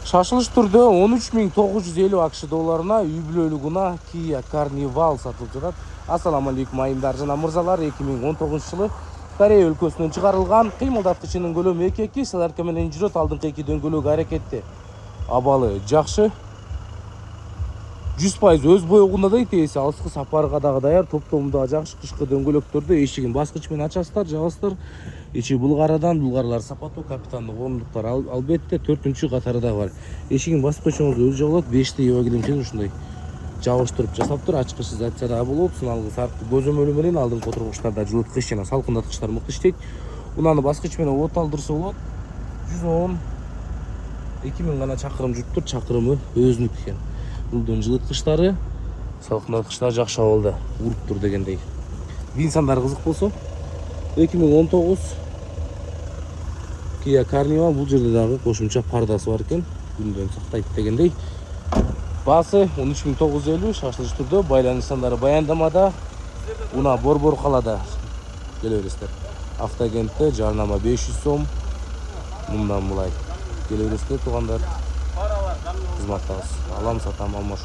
Шашылыш түрдө 13.950 акш долларына үй бүлөлүк Kia Carnival сатылып жатат. Ассаламу алейкум айымдар жана мырзалар. 2019 жылы Корея өлкөсүнөн чыгарылган кыймылдаткычынын көлөмү 2 силарка менен жүрөт. Алдыңкы 2 дөңгөлөк аракетти. Абалы жакшы. 100% өз боюгунда да итеси алыскы сапарга дагы даяр. Топтомдагы жакшы кышкы дөңгөлөктөрдө эшигин баскыч менен ачасыздар, жабасыздар. Ичи булгарадан, булгарлар сапаттуу, капитандык орындуктар албетте 4-чү катары бар. Эшигин баскычыңыз өзү жабылат. 5 ева килимчен ушундай жабыштырып жасаптыр. Ачкычы затча да болот. Сыналгы саркы көзөмөлү менен алдыңкы отургучтарда жылыткыч жана салкындаткычтар мыкты иштейт. Унаны баскыч менен от алдырса болот. 110-2000 гана чакырым жүрүптүр. Чакырымы өзүнүкү экен. Булдун жылыткычтары, салкындаткычтар жакшы абалда уруптур дегендей. Винсандар кызык болсо 2019 Kia Carnival, бул жерде дагы кошумча пардасы бар экен. Күндөн сактайт дегендей. Басы 13.950 шашылыш түрдө, байланыш сандары баяндамада. Уна Борбор калада келе бересиздер. Автоагентте жарнама 500 сом. Мындан булай келе бересиздер туугандар. Кызматтабыз. Алам сатам алмашуу.